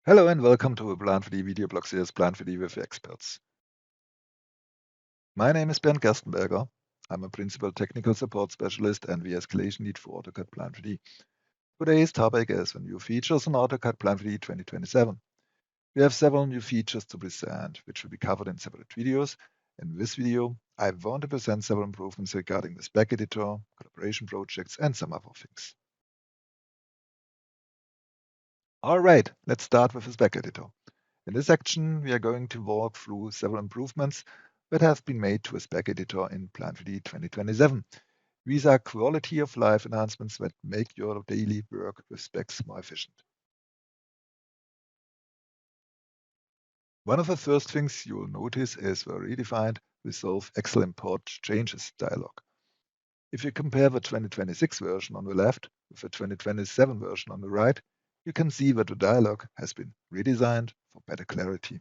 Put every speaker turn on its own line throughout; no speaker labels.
Hello and welcome to a Plant 3D video blog series Plant 3D with experts. My name is Bernd Gerstenberger. I'm a principal technical support specialist and the escalation lead for AutoCAD Plant 3D. Today's topic is the new features on AutoCAD Plant 3D 2027. We have several new features to present, which will be covered in separate videos. In this video, I want to present several improvements regarding the Spec Editor, collaboration projects, and some other things. All right, let's start with the Spec Editor. In this section, we are going to walk through several improvements that have been made to a Spec Editor in Plant 3D 2027. These are quality of life enhancements that make your daily work with specs more efficient. One of the first things you will notice is the redefined Resolve Excel Import Changes dialog. If you compare the 2026 version on the left with the 2027 version on the right, you can see that the dialog has been redesigned for better clarity.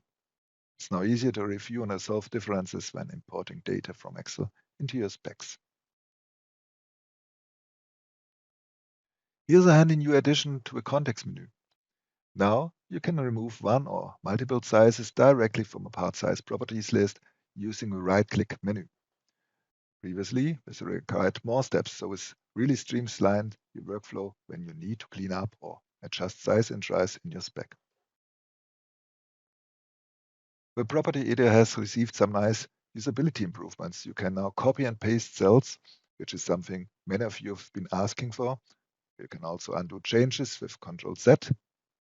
It's now easier to review and resolve differences when importing data from Excel into your specs. Here's a handy new addition to a context menu. Now you can remove one or multiple sizes directly from a part size properties list using the right-click menu. Previously, this required more steps, so it's really streamlined your workflow when you need to clean up or adjust size and size in your spec. The property editor has received some nice usability improvements. You can now copy and paste cells, which is something many of you have been asking for. You can also undo changes with Ctrl-Z,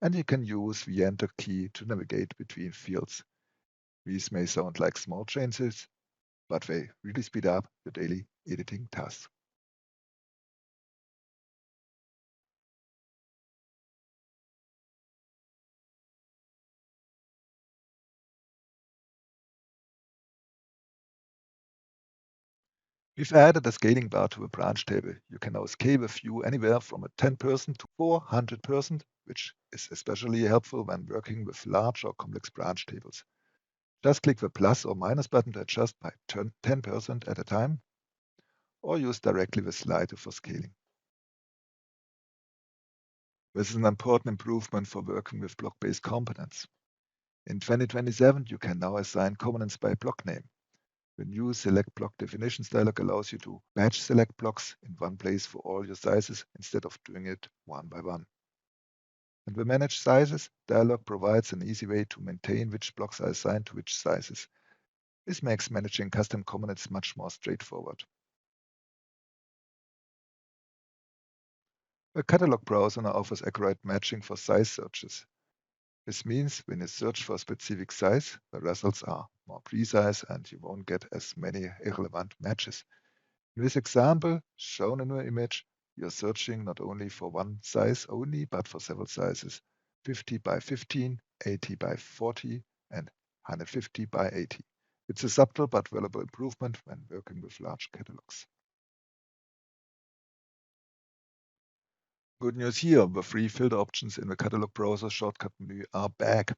and you can use the Enter key to navigate between fields. These may sound like small changes, but they really speed up your daily editing tasks. We've added a scaling bar to a branch table. You can now scale a view anywhere from a 10% to 400%, which is especially helpful when working with large or complex branch tables. Just click the plus or minus button to adjust by 10% at a time, or use directly the slider for scaling. This is an important improvement for working with block-based components. In 2027, you can now assign components by block name. The new Select Block Definitions dialog allows you to batch select blocks in one place for all your sizes instead of doing it one by one. And the Manage Sizes dialog provides an easy way to maintain which blocks are assigned to which sizes. This makes managing custom components much more straightforward. The catalog browser now offers accurate matching for size searches. This means when you search for a specific size, the results are more precise and you won't get as many irrelevant matches. In this example, shown in the image, you're searching not only for one size only, but for several sizes, 50 by 15, 80 by 40, and 150 by 80. It's a subtle but valuable improvement when working with large catalogs. Good news here, the free filter options in the catalog browser shortcut menu are back.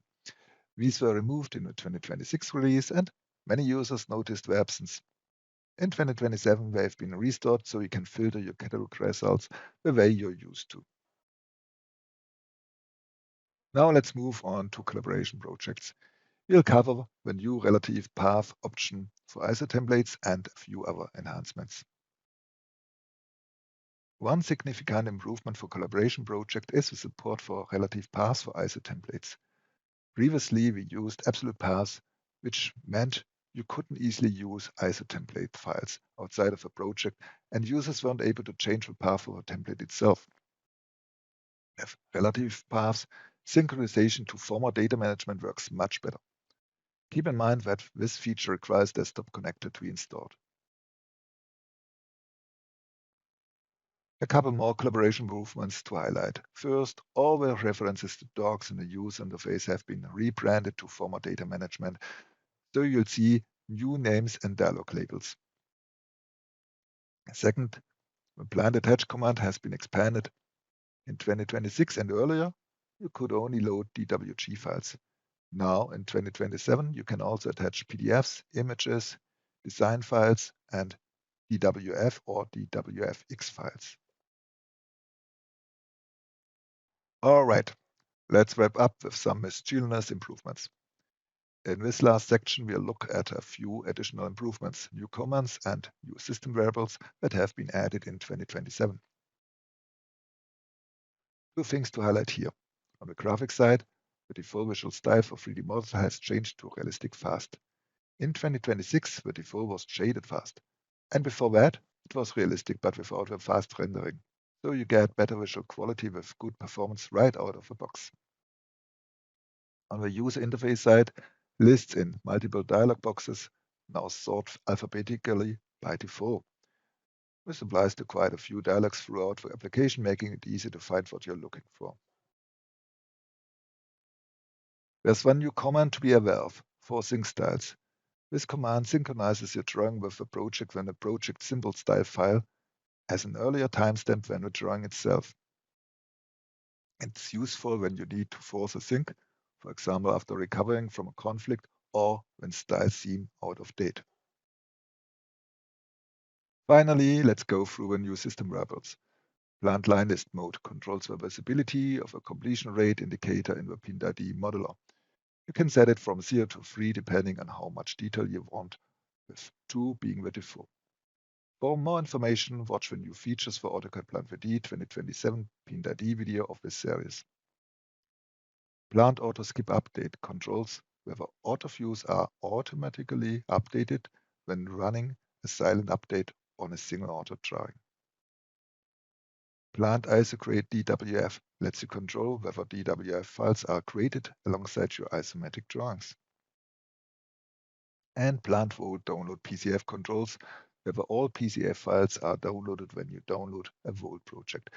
These were removed in the 2026 release and many users noticed their absence. In 2027, they have been restored so you can filter your catalog results the way you're used to. Now let's move on to collaboration projects. We'll cover the new relative path option for ISO templates and a few other enhancements. One significant improvement for collaboration project is the support for relative paths for ISO templates. Previously, we used absolute paths, which meant you couldn't easily use ISO template files outside of a project, and users weren't able to change the path of a template itself. With relative paths, synchronization to former data management works much better. Keep in mind that this feature requires desktop connector to be installed. A couple more collaboration improvements to highlight. First, all the references to docs in the user interface have been rebranded to former data management, so you'll see new names and dialog labels. Second, the plant attach command has been expanded. In 2026 and earlier, you could only load DWG files. Now, in 2027, you can also attach PDFs, images, design files, and DWF or DWFX files. All right, Let's wrap up with some miscellaneous improvements. In this last section, we'll look at a few additional improvements, new commands, and new system variables that have been added in 2027. Two things to highlight here. On the graphic side, the default visual style for 3D models has changed to realistic fast. In 2026, the default was shaded fast. And before that, it was realistic but without the fast rendering. So you get better visual quality with good performance right out of the box. On the user interface side, lists in multiple dialog boxes now sort alphabetically by default. This applies to quite a few dialogs throughout the application, making it easy to find what you're looking for. There's one new command to be aware of for sync styles. This command synchronizes your drawing with the project when the project symbol style file has an earlier timestamp than the drawing itself. It's useful when you need to force a sync, for example, after recovering from a conflict or when styles seem out of date. Finally, let's go through the new system variables. Plant line list mode controls the visibility of a completion rate indicator in the Plant ID modular. You can set it from 0 to 3 depending on how much detail you want, with 2 being the default. For more information, watch the new features for AutoCAD Plant 3D 2027 Plant ID video of this series. Plant Auto Skip Update controls whether auto views are automatically updated when running a silent update on a single auto drawing. Plant ISO Create DWF lets you control whether DWF files are created alongside your isometric drawings. And Plant Vote Download PCF controls whether all PCF files are downloaded when you download a Volt project.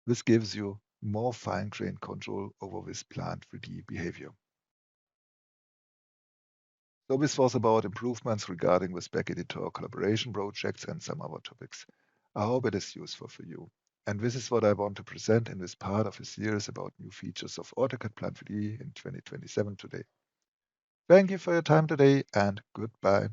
This gives you more fine-grained control over this Plant 3D behavior. So this was about improvements regarding the Spec Editor collaboration projects and some other topics. I hope it is useful for you. And this is what I want to present in this part of a series about new features of AutoCAD Plant 3D in 2027 today. Thank you for your time today and goodbye.